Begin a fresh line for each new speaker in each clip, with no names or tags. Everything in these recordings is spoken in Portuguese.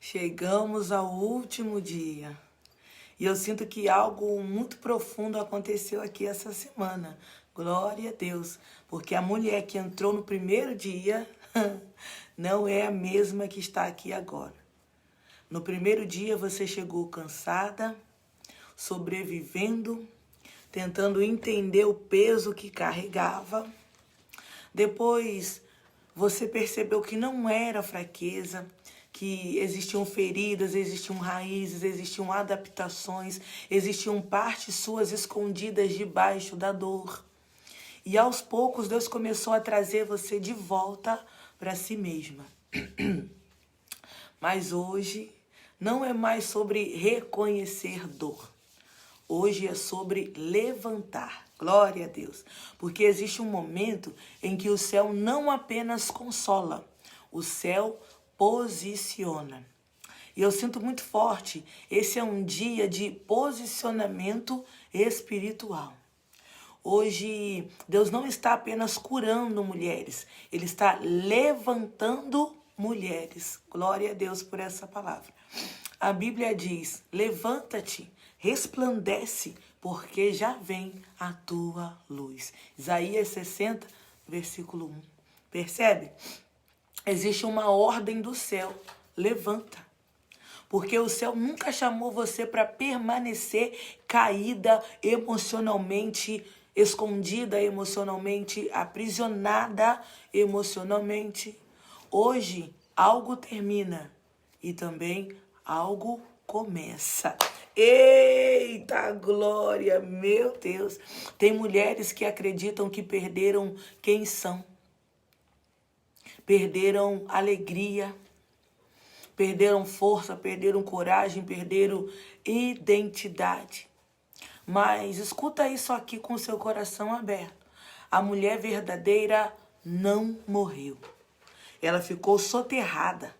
Chegamos ao último dia. E eu sinto que algo muito profundo aconteceu aqui essa semana. Glória a Deus. Porque a mulher que entrou no primeiro dia não é a mesma que está aqui agora. No primeiro dia você chegou cansada, sobrevivendo, tentando entender o peso que carregava. Depois você percebeu que não era fraqueza, que existiam feridas, existiam raízes, existiam adaptações, existiam partes suas escondidas debaixo da dor. E aos poucos Deus começou a trazer você de volta para si mesma. Mas hoje não é mais sobre reconhecer dor. Hoje é sobre levantar. Glória a Deus. Porque existe um momento em que o céu não apenas consola, o céu posiciona. E eu sinto muito forte, esse é um dia de posicionamento espiritual. Hoje, Deus não está apenas curando mulheres, Ele está levantando mulheres. Glória a Deus por essa palavra. A Bíblia diz, levanta-te, resplandece, porque já vem a tua luz. Isaías 60, versículo 1. Percebe? Existe uma ordem do céu. Levanta. Porque o céu nunca chamou você para permanecer caída emocionalmente, escondida emocionalmente, aprisionada emocionalmente. Hoje, algo termina e também algo começa. Eita glória, meu Deus. Tem mulheres que acreditam que perderam quem são. Perderam alegria, perderam força, perderam coragem, perderam identidade. Mas escuta isso aqui com seu coração aberto. A mulher verdadeira não morreu. Ela ficou soterrada.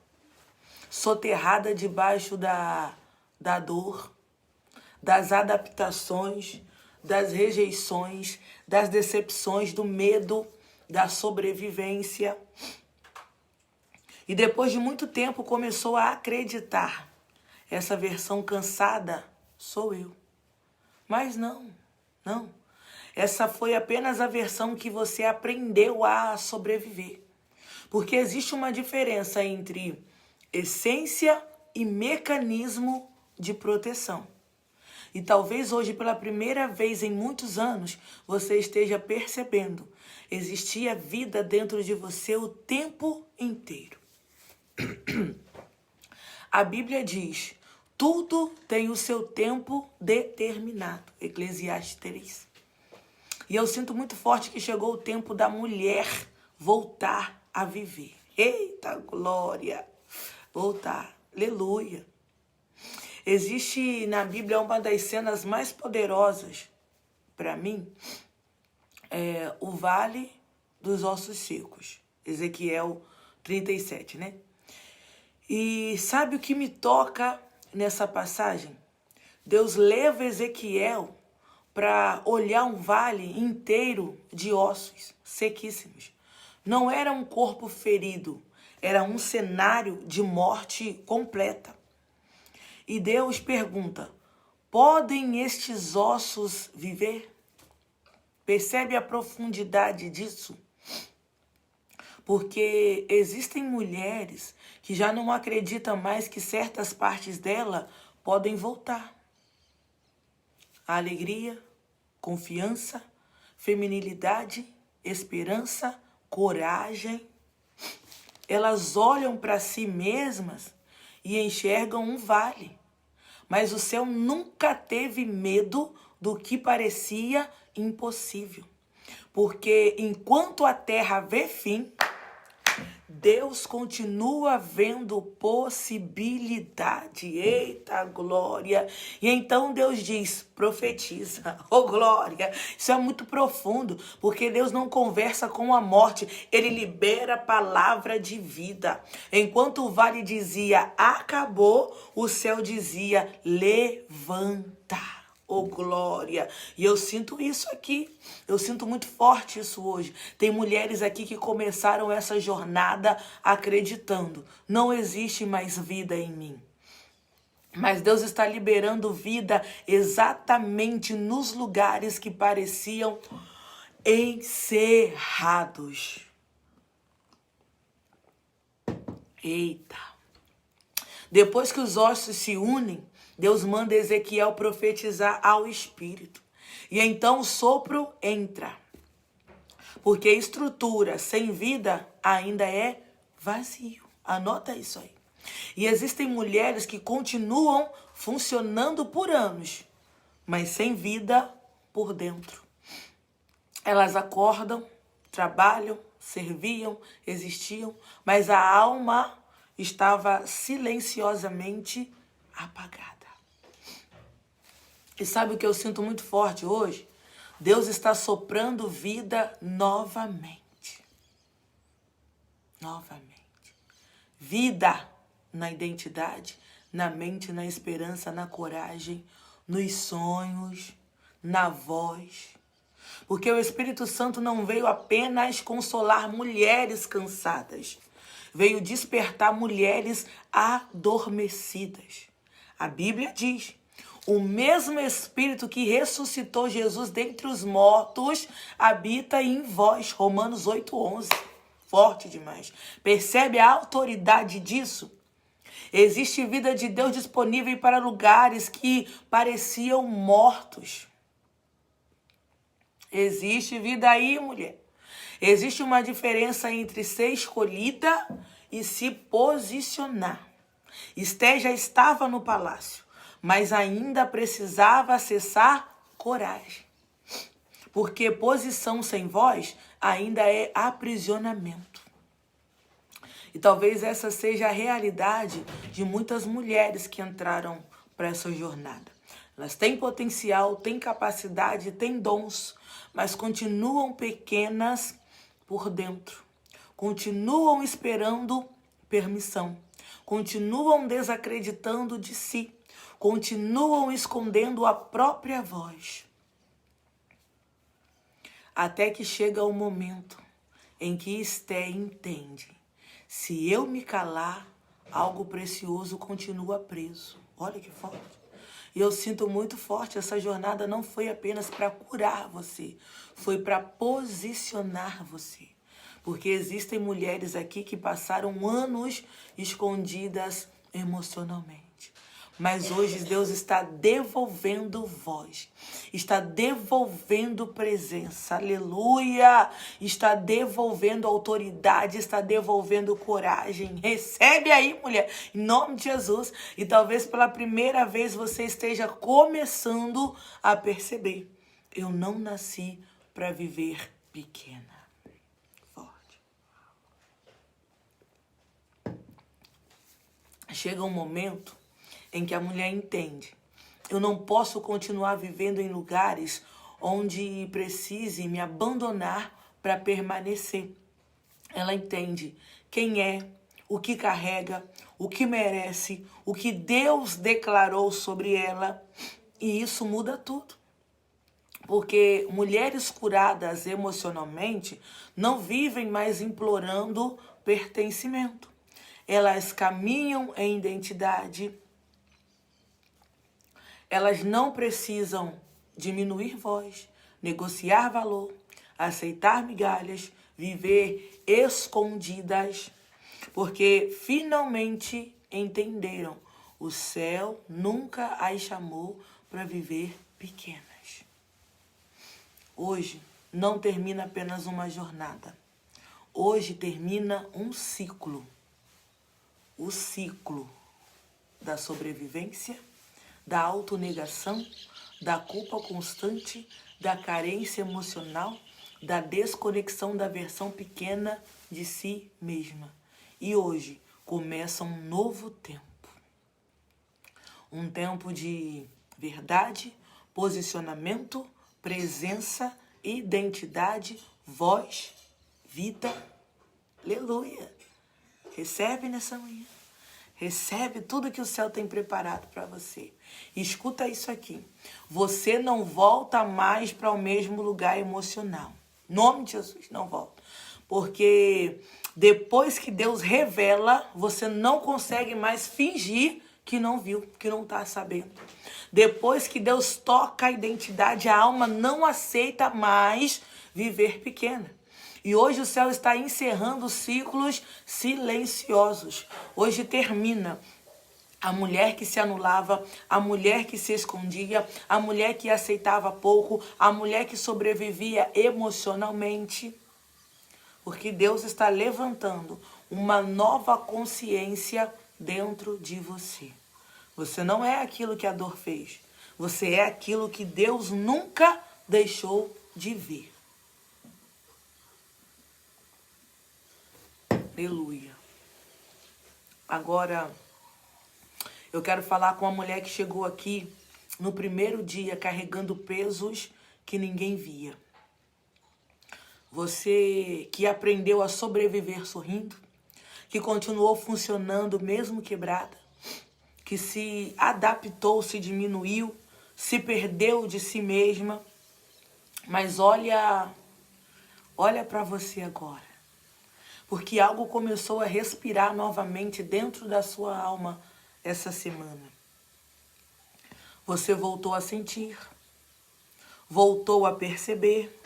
Soterrada debaixo da dor, das adaptações, das rejeições, das decepções, do medo, da sobrevivência. E depois de muito tempo começou a acreditar. Essa versão cansada sou eu. Mas não. Essa foi apenas a versão que você aprendeu a sobreviver. Porque existe uma diferença entre essência e mecanismo de proteção. E talvez hoje, pela primeira vez em muitos anos, você esteja percebendo. Existia vida dentro de você o tempo inteiro. A Bíblia diz, tudo tem o seu tempo determinado. Eclesiastes 3. E eu sinto muito forte que chegou o tempo da mulher voltar a viver. Eita glória! Voltar. Aleluia. Existe na Bíblia uma das cenas mais poderosas, para mim, o Vale dos Ossos Secos. Ezequiel 37, né? E sabe o que me toca nessa passagem? Deus leva Ezequiel para olhar um vale inteiro de ossos sequíssimos. Não era um corpo ferido, era um cenário de morte completa. E Deus pergunta, podem estes ossos viver? Percebe a profundidade disso? Porque existem mulheres que já não acreditam mais que certas partes dela podem voltar. A alegria, confiança, feminilidade, esperança, coragem. Elas olham para si mesmas e enxergam um vale. Mas o céu nunca teve medo do que parecia impossível. Porque enquanto a terra vê fim, Deus continua vendo possibilidade. Eita glória! E então Deus diz, profetiza. Oh glória! Isso é muito profundo, porque Deus não conversa com a morte. Ele libera a palavra de vida. Enquanto o vale dizia, acabou, o céu dizia, levanta. Oh, glória! E eu sinto isso aqui. Eu sinto muito forte isso hoje. Tem mulheres aqui que começaram essa jornada acreditando. Não existe mais vida em mim. Mas Deus está liberando vida exatamente nos lugares que pareciam encerrados. Eita! Depois que os ossos se unem, Deus manda Ezequiel profetizar ao Espírito. E então o sopro entra. Porque estrutura sem vida ainda é vazio. Anota isso aí. E existem mulheres que continuam funcionando por anos, mas sem vida por dentro. Elas acordam, trabalham, serviam, existiam, mas a alma estava silenciosamente apagada. E sabe o que eu sinto muito forte hoje? Deus está soprando vida novamente. Novamente. Vida na identidade, na mente, na esperança, na coragem, nos sonhos, na voz. Porque o Espírito Santo não veio apenas consolar mulheres cansadas. Veio despertar mulheres adormecidas. A Bíblia diz: o mesmo Espírito que ressuscitou Jesus dentre os mortos habita em vós. Romanos 8:11. Forte demais. Percebe a autoridade disso? Existe vida de Deus disponível para lugares que pareciam mortos. Existe vida aí, mulher. Existe uma diferença entre ser escolhida e se posicionar. Esté já estava no palácio, mas ainda precisava acessar coragem. Porque posição sem voz ainda é aprisionamento. E talvez essa seja a realidade de muitas mulheres que entraram para essa jornada. Elas têm potencial, têm capacidade, têm dons, mas continuam pequenas por dentro. Continuam esperando permissão. Continuam desacreditando de si. Continuam escondendo a própria voz. Até que chega o momento em que Esté entende: se eu me calar, algo precioso continua preso. Olha que forte. E eu sinto muito forte, essa jornada não foi apenas para curar você, foi para posicionar você. Porque existem mulheres aqui que passaram anos escondidas emocionalmente. Mas hoje Deus está devolvendo voz, está devolvendo presença, aleluia, está devolvendo autoridade, está devolvendo coragem. Recebe aí, mulher, em nome de Jesus. E talvez pela primeira vez você esteja começando a perceber: eu não nasci para viver pequena. Forte. Chega um momento em que a mulher entende: eu não posso continuar vivendo em lugares onde precise me abandonar para permanecer. Ela entende quem é, o que carrega, o que merece, o que Deus declarou sobre ela. E isso muda tudo. Porque mulheres curadas emocionalmente não vivem mais implorando pertencimento. Elas caminham em identidade. Elas não precisam diminuir voz, negociar valor, aceitar migalhas, viver escondidas, porque finalmente entenderam: o céu nunca as chamou para viver pequenas. Hoje não termina apenas uma jornada. Hoje termina um ciclo. O ciclo da sobrevivência, da autonegação, da culpa constante, da carência emocional, da desconexão da versão pequena de si mesma. E hoje começa um novo tempo. Um tempo de verdade, posicionamento, presença, identidade, voz, vida. Aleluia. Recebe nessa manhã. Recebe tudo que o céu tem preparado para você. E escuta isso aqui. Você não volta mais para o mesmo lugar emocional. Em nome de Jesus, não volta. Porque depois que Deus revela, você não consegue mais fingir que não viu, que não está sabendo. Depois que Deus toca a identidade, a alma não aceita mais viver pequena. E hoje o céu está encerrando ciclos silenciosos. Hoje termina a mulher que se anulava, a mulher que se escondia, a mulher que aceitava pouco, a mulher que sobrevivia emocionalmente. Porque Deus está levantando uma nova consciência dentro de você. Você não é aquilo que a dor fez. Você é aquilo que Deus nunca deixou de ver. Aleluia. Agora, eu quero falar com a mulher que chegou aqui no primeiro dia carregando pesos que ninguém via. Você que aprendeu a sobreviver sorrindo, que continuou funcionando mesmo quebrada, que se adaptou, se diminuiu, se perdeu de si mesma. Mas olha para você agora. Porque algo começou a respirar novamente dentro da sua alma essa semana. Você voltou a sentir, voltou a perceber,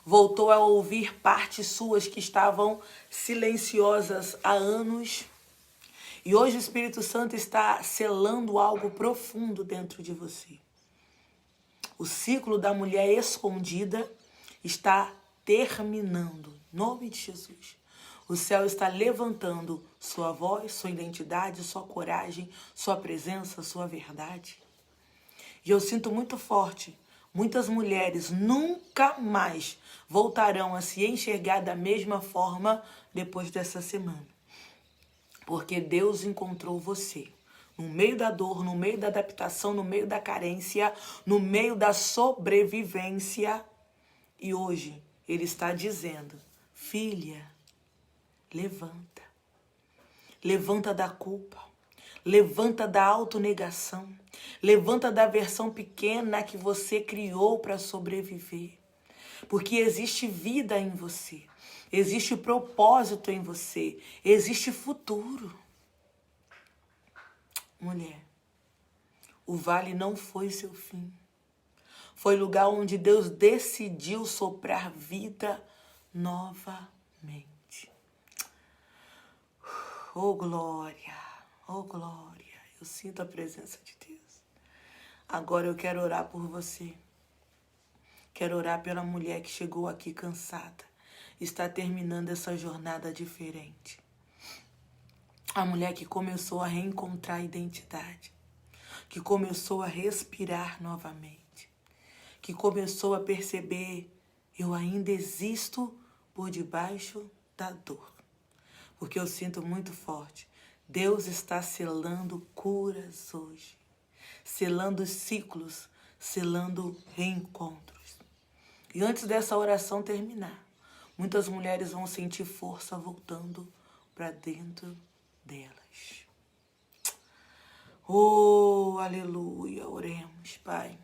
voltou a ouvir partes suas que estavam silenciosas há anos. E hoje o Espírito Santo está selando algo profundo dentro de você. O ciclo da mulher escondida está terminando. Em nome de Jesus. O céu está levantando sua voz, sua identidade, sua coragem, sua presença, sua verdade. E eu sinto muito forte. Muitas mulheres nunca mais voltarão a se enxergar da mesma forma depois dessa semana. Porque Deus encontrou você. No meio da dor, no meio da adaptação, no meio da carência, no meio da sobrevivência. E hoje Ele está dizendo: filha, levanta. Levanta da culpa. Levanta da autonegação. Levanta da versão pequena que você criou para sobreviver. Porque existe vida em você. Existe propósito em você. Existe futuro. Mulher, o vale não foi seu fim. Foi lugar onde Deus decidiu soprar vida novamente. Oh, glória! Oh, glória! Eu sinto a presença de Deus. Agora eu quero orar por você. Quero orar pela mulher que chegou aqui cansada. Está terminando essa jornada diferente. A mulher que começou a reencontrar a identidade. Que começou a respirar novamente. Que começou a perceber: eu ainda existo por debaixo da dor. Porque eu sinto muito forte. Deus está selando curas hoje. Selando ciclos, selando reencontros. E antes dessa oração terminar, muitas mulheres vão sentir força voltando para dentro delas. Oh, aleluia, oremos, Pai.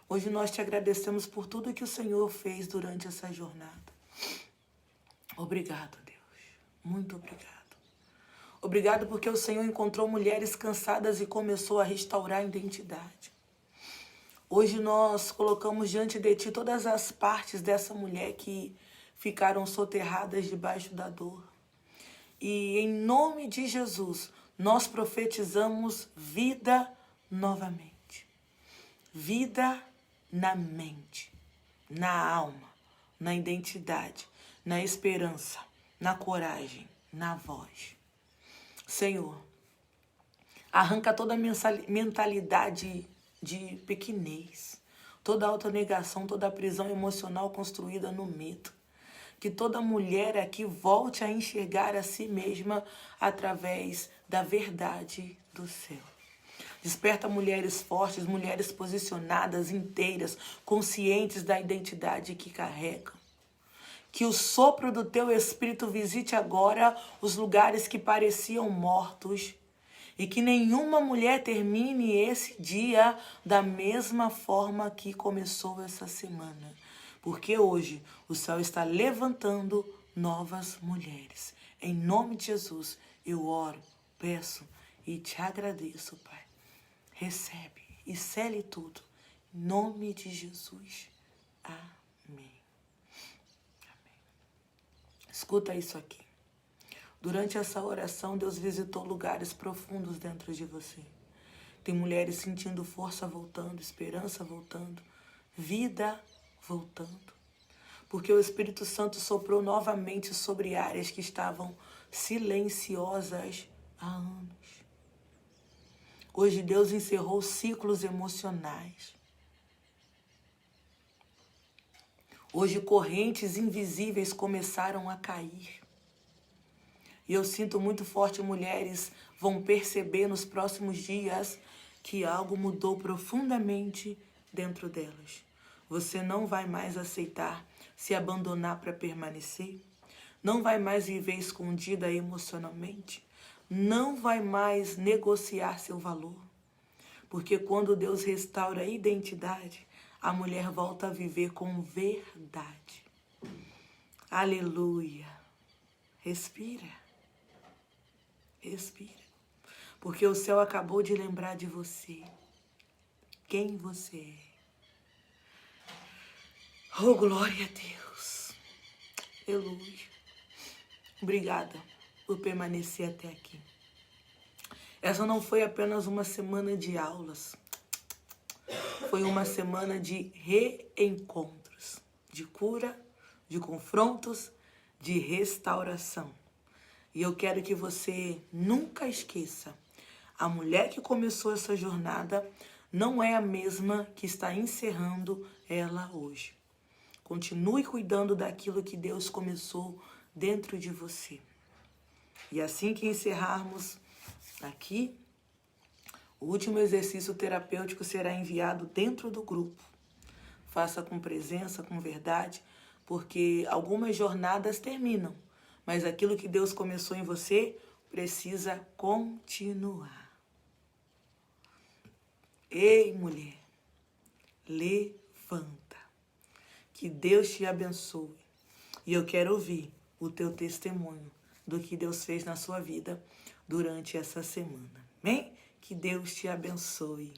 Hoje nós te agradecemos por tudo que o Senhor fez durante essa jornada. Obrigado, Deus. Muito obrigado. Obrigado porque o Senhor encontrou mulheres cansadas e começou a restaurar a identidade. Hoje nós colocamos diante de Ti todas as partes dessa mulher que ficaram soterradas debaixo da dor. E em nome de Jesus, nós profetizamos vida novamente. Vida na mente, na alma, na identidade, na esperança, na coragem, na voz. Senhor, arranca toda a mentalidade de pequenez, toda a autonegação, toda a prisão emocional construída no medo. Que toda mulher aqui volte a enxergar a si mesma através da verdade do céu. Desperta mulheres fortes, mulheres posicionadas, inteiras, conscientes da identidade que carregam. Que o sopro do teu Espírito visite agora os lugares que pareciam mortos. E que nenhuma mulher termine esse dia da mesma forma que começou essa semana. Porque hoje o céu está levantando novas mulheres. Em nome de Jesus, eu oro, peço e te agradeço, Pai. Recebe e cele tudo. Em nome de Jesus. Amém. Escuta isso aqui. Durante essa oração, Deus visitou lugares profundos dentro de você. Tem mulheres sentindo força voltando, esperança voltando, vida voltando. Porque o Espírito Santo soprou novamente sobre áreas que estavam silenciosas há anos. Hoje Deus encerrou ciclos emocionais. Hoje correntes invisíveis começaram a cair. E eu sinto muito forte, mulheres vão perceber nos próximos dias que algo mudou profundamente dentro delas. Você não vai mais aceitar se abandonar para permanecer. Não vai mais viver escondida emocionalmente. Não vai mais negociar seu valor. Porque quando Deus restaura a identidade, a mulher volta a viver com verdade. Aleluia. Respira. Respira, porque o céu acabou de lembrar de você, quem você é. Oh, glória a Deus. Aleluia. Obrigada por permanecer até aqui. Essa não foi apenas uma semana de aulas, foi uma semana de reencontros, de cura, de confrontos, de restauração. E eu quero que você nunca esqueça, a mulher que começou essa jornada não é a mesma que está encerrando ela hoje. Continue cuidando daquilo que Deus começou dentro de você. E assim que encerrarmos aqui, o último exercício terapêutico será enviado dentro do grupo. Faça com presença, com verdade, porque algumas jornadas terminam. Mas aquilo que Deus começou em você precisa continuar. Ei, mulher, levanta. Que Deus te abençoe. E eu quero ouvir o teu testemunho do que Deus fez na sua vida durante essa semana. Amém? Que Deus te abençoe.